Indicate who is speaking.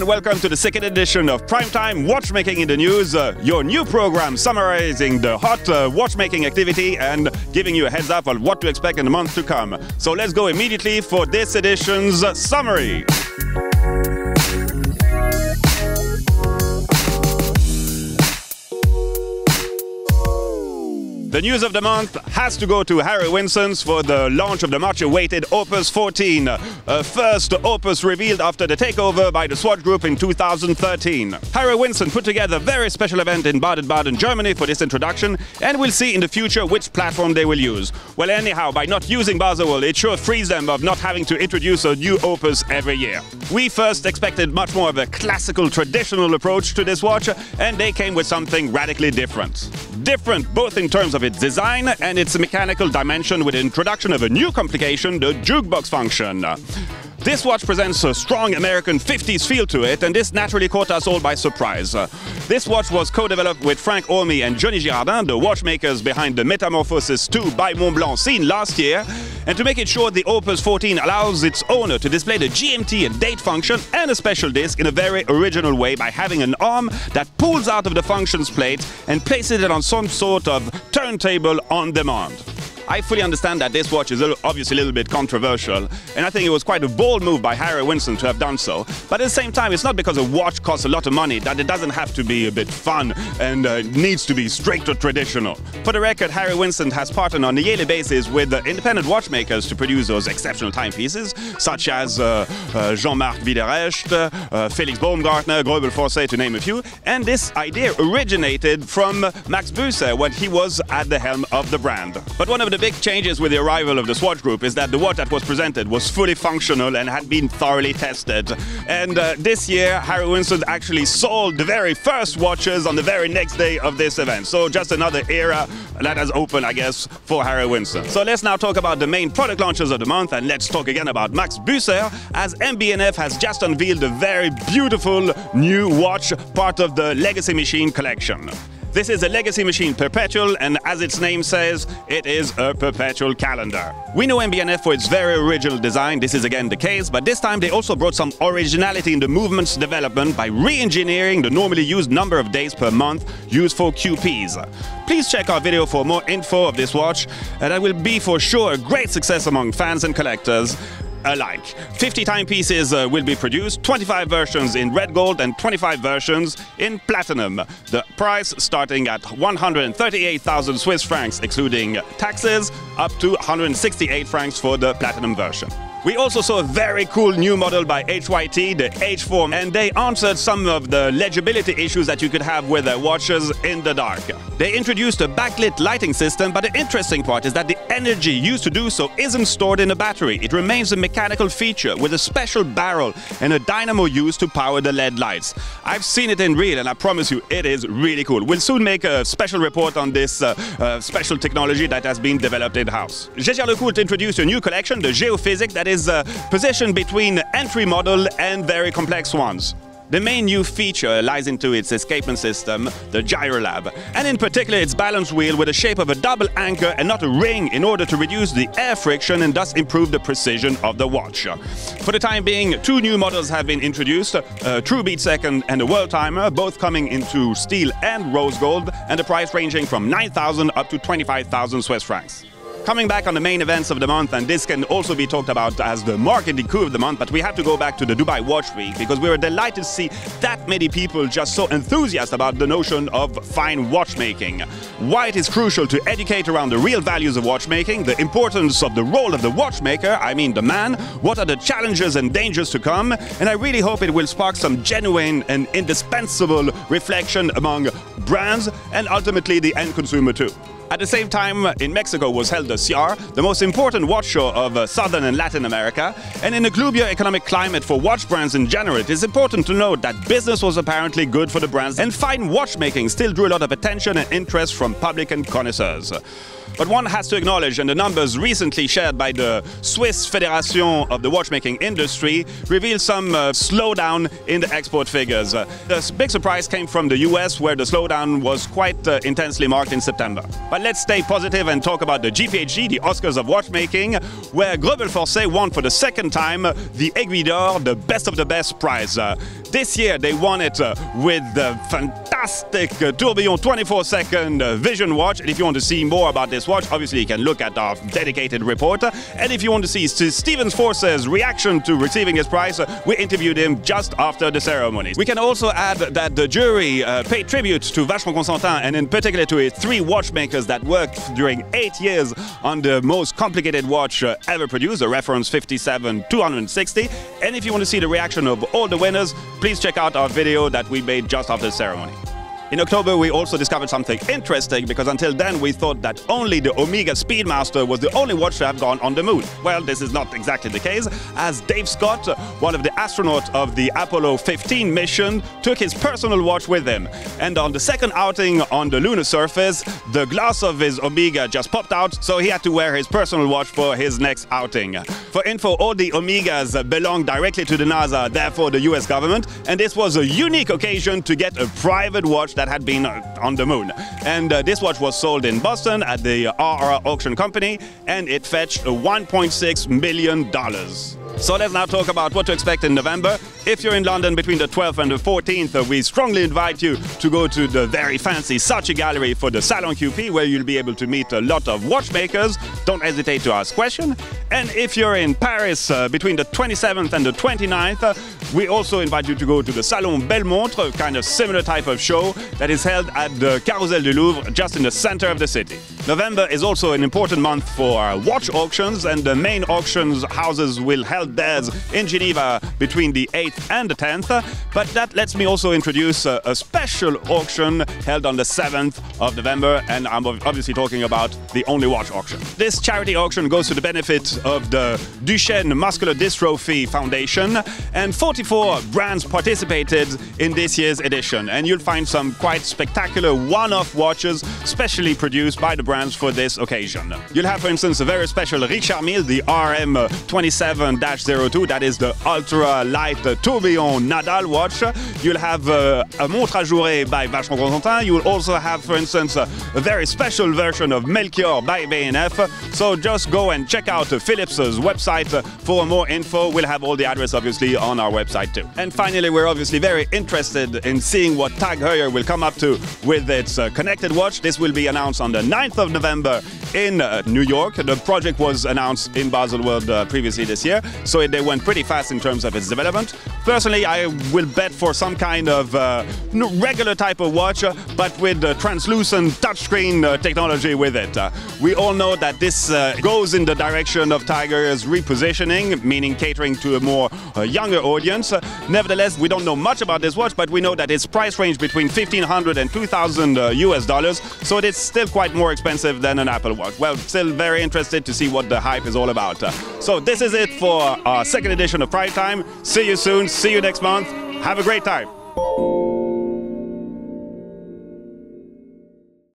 Speaker 1: and welcome to the second edition of Primetime Watchmaking in the News, your new program summarizing the hot watchmaking activity and giving you a heads up on what to expect in the months to come. So let's go immediately for this edition's summary. The news of the month has to go to Harry Winston's for the launch of the much-awaited Opus 14, first Opus revealed after the takeover by the Swatch Group in 2013. Harry Winston put together a very special event in Baden-Baden, Germany for this introduction, and we'll see in the future which platform they will use. Well, anyhow, by not using Basel, it sure frees them of not having to introduce a new Opus every year. We first expected much more of a classical, traditional approach to this watch, and they came with something radically different. Different both in terms of its design and its mechanical dimension with the introduction of a new complication, the jukebox function. This watch presents a strong American 50s feel to it, and this naturally caught us all by surprise. This watch was co-developed with Frank Ormy and Johnny Girardin, the watchmakers behind the Metamorphosis 2 by Montblanc seen last year. And to make it short, the Opus 14 allows its owner to display the GMT and date function and a special disc in a very original way by having an arm that pulls out of the functions plate and places it on some sort of turntable on demand. I fully understand that this watch is obviously a little bit controversial, and I think it was quite a bold move by Harry Winston to have done so. But at the same time, it's not because a watch costs a lot of money that it doesn't have to be a bit fun and needs to be strict or traditional. For the record, Harry Winston has partnered on a yearly basis with independent watchmakers to produce those exceptional timepieces, such as Jean-Marc Widerecht, Felix Baumgartner, Greubel Forsey, to name a few. And this idea originated from Max Büsser when he was at the helm of the brand. But one of the big changes with the arrival of the Swatch Group is that the watch that was presented was fully functional and had been thoroughly tested. And this year, Harry Winston actually sold the very first watches on the very next day of this event. So just another era that has opened, I guess, for Harry Winston. So let's now talk about the main product launches of the month, and let's talk again about Max Büsser, as MB&F has just unveiled a very beautiful new watch, part of the Legacy Machine collection. This is a Legacy Machine Perpetual, and as its name says, it is a perpetual calendar. We know MB&F for its very original design. This is again the case, but this time they also brought some originality in the movement's development by re-engineering the normally used number of days per month used for QPs. Please check our video for more info of this watch, and that will be for sure a great success among fans and collectors alike. 50 timepieces will be produced, 25 versions in red gold and 25 versions in platinum. The price starting at 138,000 Swiss francs excluding taxes, up to 168 francs for the platinum version. We also saw a very cool new model by HYT, the H4, and they answered some of the legibility issues that you could have with their watches in the dark. They introduced a backlit lighting system, but the interesting part is that the energy used to do so isn't stored in a battery. It remains a mechanical feature with a special barrel and a dynamo used to power the LED lights. I've seen it in real, and I promise you, it is really cool. We'll soon make a special report on this special technology that has been developed in-house. Jaeger-LeCoultre introduced a new collection, the Geophysic, that is positioned between entry model and very complex ones. The main new feature lies into its escapement system, the gyro lab, and in particular its balance wheel with the shape of a double anchor and not a ring in order to reduce the air friction and thus improve the precision of the watch. For the time being, two new models have been introduced, a True Beat Second and a World Timer, both coming into steel and rose gold, and the price ranging from 9,000 up to 25,000 Swiss francs. Coming back on the main events of the month, and this can also be talked about as the marketing coup of the month, but we have to go back to the Dubai Watch Week because we were delighted to see that many people just so enthusiastic about the notion of fine watchmaking. Why it is crucial to educate around the real values of watchmaking, the importance of the role of the watchmaker, I mean the man, what are the challenges and dangers to come, and I really hope it will spark some genuine and indispensable reflection among brands and ultimately the end consumer too. At the same time, in Mexico was held the CIAR, the most important watch show of Southern and Latin America, and in a gloomier economic climate for watch brands in general, it is important to note that business was apparently good for the brands, and fine watchmaking still drew a lot of attention and interest from public and connoisseurs. But one has to acknowledge, and the numbers recently shared by the Swiss Federation of the Watchmaking Industry reveal some slowdown in the export figures. The big surprise came from the US, where the slowdown was quite intensely marked in September. But let's stay positive and talk about the GPHG, the Oscars of watchmaking, where Greubel Forsey won for the second time the Aiguille d'Or, the best of the best prize. This year they won it with the fantastic tourbillon 24-second vision watch. And if you want to see more about this watch, obviously you can look at our dedicated report. And if you want to see Steven Forsey's reaction to receiving his prize, we interviewed him just after the ceremony. We can also add that the jury paid tribute to Vacheron Constantin, and in particular to his 3 watchmakers that worked during 8 years on the most complicated watch ever produced, the reference 57-260. And if you want to see the reaction of all the winners, please check out our video that we made just after the ceremony. In October, we also discovered something interesting, because until then we thought that only the Omega Speedmaster was the only watch to have gone on the moon. Well, this is not exactly the case, as Dave Scott, one of the astronauts of the Apollo 15 mission, took his personal watch with him. And on the second outing on the lunar surface, the glass of his Omega just popped out, so he had to wear his personal watch for his next outing. For info, all the Omegas belong directly to the NASA, therefore the US government, and this was a unique occasion to get a private watch that had been on the moon. And this watch was sold in Boston at the RR Auction Company, and it fetched $1.6 million. So let's now talk about what to expect in November. If you're in London between the 12th and the 14th, we strongly invite you to go to the very fancy Saatchi Gallery for the Salon QP, where you'll be able to meet a lot of watchmakers. Don't hesitate to ask questions. And if you're in Paris between the 27th and the 29th, we also invite you to go to the Salon Belmontre, kind of similar type of show that is held at the Carrousel du Louvre, just in the center of the city. November is also an important month for watch auctions, and the main auctions houses will hold theirs in Geneva between the 8th and the 10th. But that lets me also introduce a special auction held on the 7th of November, and I'm obviously talking about the Only Watch auction. This charity auction goes to the benefit of the Duchenne Muscular Dystrophy Foundation, and 44 brands participated in this year's edition, and you'll find some quite spectacular one-off watches specially produced by the brands for this occasion. You'll have, for instance, a very special Richard Mille, the RM27-02, that is the ultra-light tourbillon Nadal watch. You'll have a montre ajourée by Vacheron Constantin. You'll also have, for instance, a very special version of Melchior by MB&F. So just go and check out Philips's website for more info. We'll have all the address, obviously, on our website too. And finally, we're obviously very interested in seeing what TAG Heuer will come up to with its connected watch. This will be announced on the 9th of November in New York. The project was announced in Baselworld previously this year, so they went pretty fast in terms of its development. Personally, I will bet for some kind of regular type of watch, but with translucent touchscreen technology with it. We all know that this goes in the direction of Tiger's repositioning, meaning catering to a more younger audience. Nevertheless, we don't know much about this watch, but we know that its price range between $1,500 and $2,000 US, so it's still quite more expensive than an Apple Watch. Well, still very interested to see what the hype is all about. So this is it for our second edition of Prime Time. See you soon, see you next month. Have a great time.